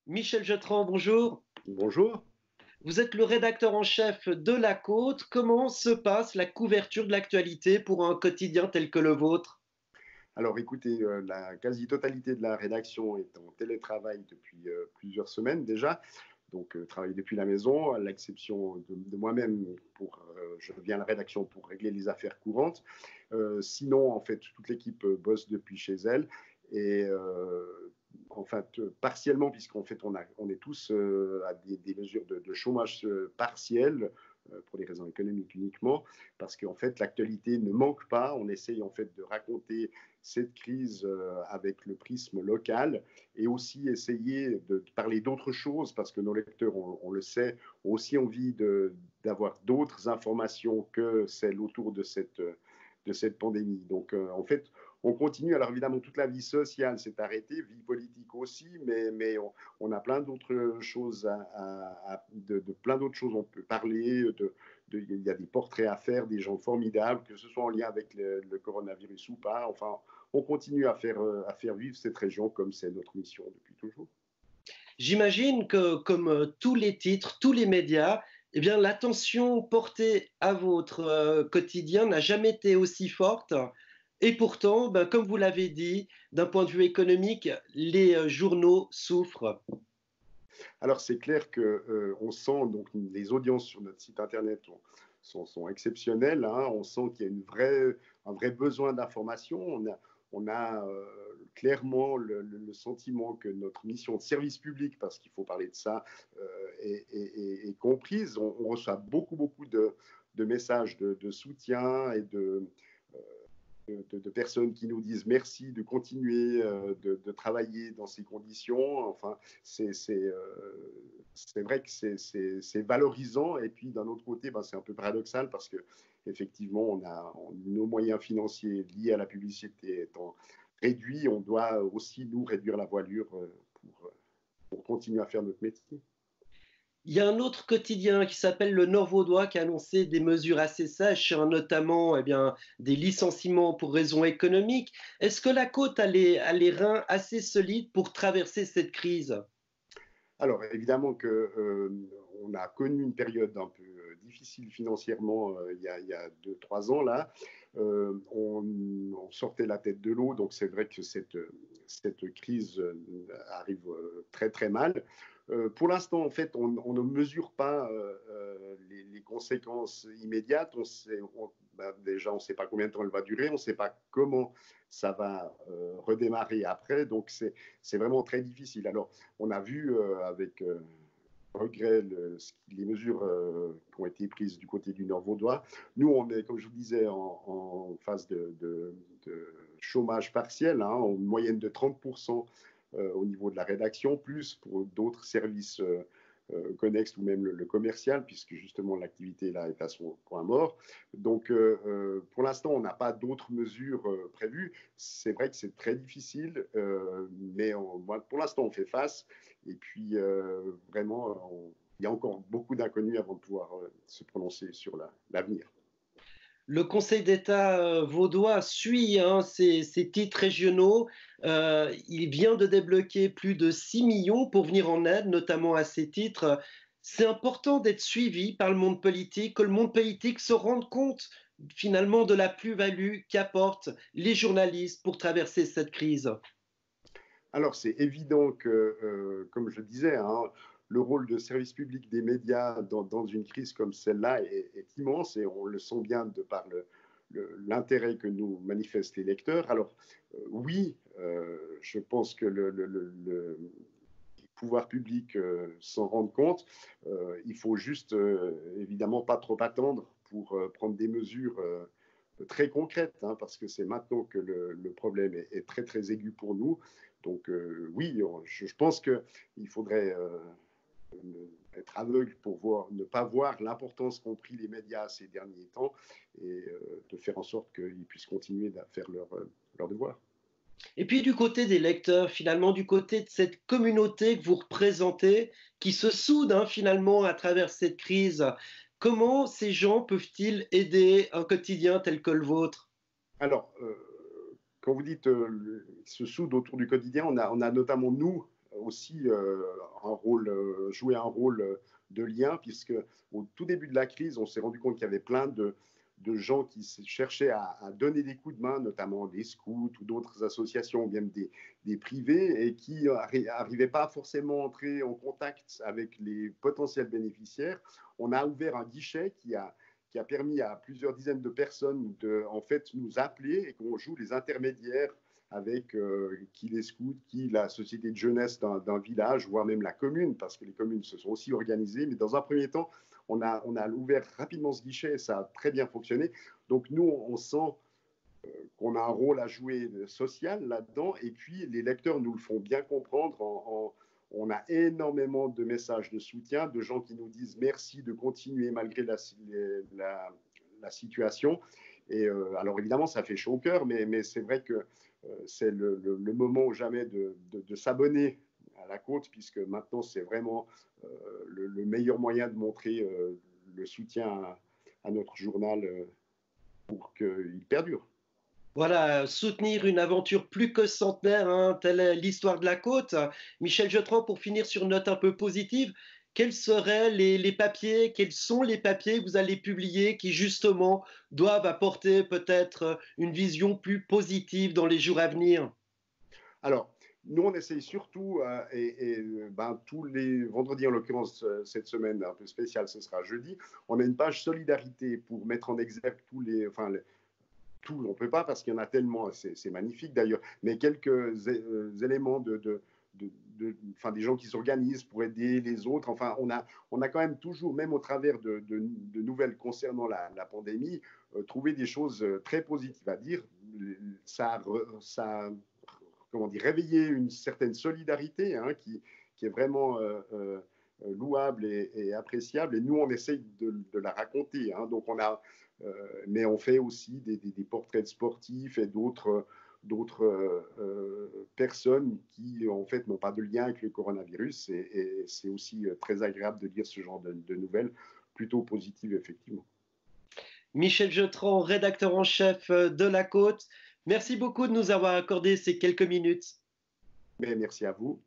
Michel Jeutran, bonjour. Bonjour. Vous êtes le rédacteur en chef de La Côte. Comment se passe la couverture de l'actualité pour un quotidien tel que le vôtre? Alors écoutez, la quasi-totalité de la rédaction est en télétravail depuis plusieurs semaines déjà, donc travaille depuis la maison, à l'exception de moi-même, je viens à la rédaction pour régler les affaires courantes. Sinon, en fait, toute l'équipe bosse depuis chez elle et en fait, partiellement, puisqu'en fait, on est tous à des mesures de chômage partiel pour des raisons économiques uniquement, parce qu'en fait, l'actualité ne manque pas. On essaye en fait de raconter cette crise avec le prisme local et aussi essayer de parler d'autres choses parce que nos lecteurs, on le sait, ont aussi envie d'avoir d'autres informations que celles autour de cette pandémie. Donc, en fait, on continue. Alors, évidemment, toute la vie sociale s'est arrêtée, vie politique aussi, mais on a plein d'autres choses, de plein d'autres choses. On peut parler, il y a des portraits à faire, des gens formidables, que ce soit en lien avec le coronavirus ou pas. Enfin, on continue à faire vivre cette région comme c'est notre mission depuis toujours. J'imagine que, comme tous les titres, tous les médias, eh bien, l'attention portée à votre quotidien n'a jamais été aussi forte. Et pourtant, ben, comme vous l'avez dit, d'un point de vue économique, les journaux souffrent. Alors c'est clair que on sent donc les audiences sur notre site internet sont exceptionnelles. Hein. On sent qu'il y a un vrai besoin d'information. On a clairement le sentiment que notre mission de service public, parce qu'il faut parler de ça, est comprise. On reçoit beaucoup de messages de soutien et de personnes qui nous disent merci de continuer de travailler dans ces conditions. Enfin, c'est vrai que c'est valorisant. Et puis, d'un autre côté, ben, c'est un peu paradoxal parce que effectivement, nos moyens financiers liés à la publicité étant réduits, on doit aussi, nous, réduire la voilure pour continuer à faire notre métier. Il y a un autre quotidien qui s'appelle Le Nord Vaudois qui a annoncé des mesures assez sèches, hein, notamment eh bien, des licenciements pour raisons économiques. Est-ce que la côte a les reins assez solides pour traverser cette crise? Alors, évidemment que on a connu une période un peu difficile financièrement il y a 2, 3 ans là. On sortait la tête de l'eau, donc c'est vrai que cette crise arrive très mal. Pour l'instant, en fait, on ne mesure pas les conséquences immédiates. Déjà, on ne sait pas combien de temps elle va durer, on ne sait pas comment ça va redémarrer après. Donc, c'est vraiment très difficile. Alors, on a vu avec regret les mesures qui ont été prises du côté du Nord Vaudois. Nous, on est, comme je vous disais, en phase de chômage partiel, hein, en moyenne de 30% au niveau de la rédaction, plus pour d'autres services connexes ou même le commercial, puisque justement l'activité là est à son point mort. Donc, pour l'instant, on n'a pas d'autres mesures prévues. C'est vrai que c'est très difficile, mais pour l'instant, on fait face. Et puis, vraiment, il y a encore beaucoup d'inconnus avant de pouvoir se prononcer sur l'avenir. Le Conseil d'État vaudois suit hein, ces titres régionaux. Il vient de débloquer plus de 6 millions pour venir en aide, notamment à ces titres. C'est important d'être suivi par le monde politique, que le monde politique se rende compte finalement de la plus-value qu'apportent les journalistes pour traverser cette crise. Alors, c'est évident que, comme je disais, hein, le rôle de service public des médias dans une crise comme celle-là est immense et on le sent bien de par l'intérêt que nous manifestent les lecteurs. Alors, oui, je pense que les pouvoirs publics s'en rendent compte. Il faut juste, évidemment, pas trop attendre pour prendre des mesures très concrètes, hein, parce que c'est maintenant que le problème est très aigu pour nous. Donc oui, je pense qu'il faudrait être aveugle pour ne pas voir l'importance qu'ont pris les médias ces derniers temps et de faire en sorte qu'ils puissent continuer à faire leur devoir. Et puis du côté des lecteurs, finalement, du côté de cette communauté que vous représentez, qui se soude hein, finalement à travers cette crise, comment ces gens peuvent-ils aider un quotidien tel que le vôtre? Alors, quand vous dites se soude autour du quotidien, on a notamment nous, aussi jouer un rôle de lien, puisque au tout début de la crise, on s'est rendu compte qu'il y avait plein de gens qui cherchaient à donner des coups de main, notamment des scouts ou d'autres associations, ou même des privés, et qui n'arrivaient pas forcément à entrer en contact avec les potentiels bénéficiaires. On a ouvert un guichet qui a permis à plusieurs dizaines de personnes de en fait nous appeler et qu'on joue les intermédiaires avec qui les scouts, qui la société de jeunesse d'un village, voire même la commune, parce que les communes se sont aussi organisées. Mais dans un premier temps, on a ouvert rapidement ce guichet et ça a très bien fonctionné. Donc nous, on sent qu'on a un rôle à jouer social là-dedans. Et puis, les lecteurs nous le font bien comprendre. On a énormément de messages de soutien, de gens qui nous disent merci de continuer malgré la situation. Et alors évidemment, ça fait chaud au cœur, mais c'est vrai que c'est le moment ou jamais de s'abonner à la côte, puisque maintenant c'est vraiment le meilleur moyen de montrer le soutien à notre journal pour qu'il perdure. Voilà, soutenir une aventure plus que centenaire, hein, telle est l'histoire de la côte. Michel Jeutran, pour finir sur une note un peu positive, quels seraient les papiers, quels sont les papiers que vous allez publier qui justement doivent apporter peut-être une vision plus positive dans les jours à venir? Alors, nous, on essaye surtout, tous les vendredis, en l'occurrence, cette semaine un peu spéciale, ce sera jeudi, on a une page solidarité pour mettre en exergue tout, on ne peut pas parce qu'il y en a tellement, c'est magnifique d'ailleurs, mais quelques éléments des gens qui s'organisent pour aider les autres. Enfin, on a quand même toujours, même au travers de nouvelles concernant la pandémie, trouvé des choses très positives à dire. Ça comment dire, réveiller une certaine solidarité hein, qui est vraiment louable et appréciable. Et nous, on essaye de la raconter. Hein. Donc, mais on fait aussi des portraits de sportifs et d'autres personnes qui, en fait, n'ont pas de lien avec le coronavirus. Et c'est aussi très agréable de lire ce genre de nouvelles, plutôt positives, effectivement. Michel Jeutran, rédacteur en chef de La Côte, merci beaucoup de nous avoir accordé ces quelques minutes. Mais merci à vous.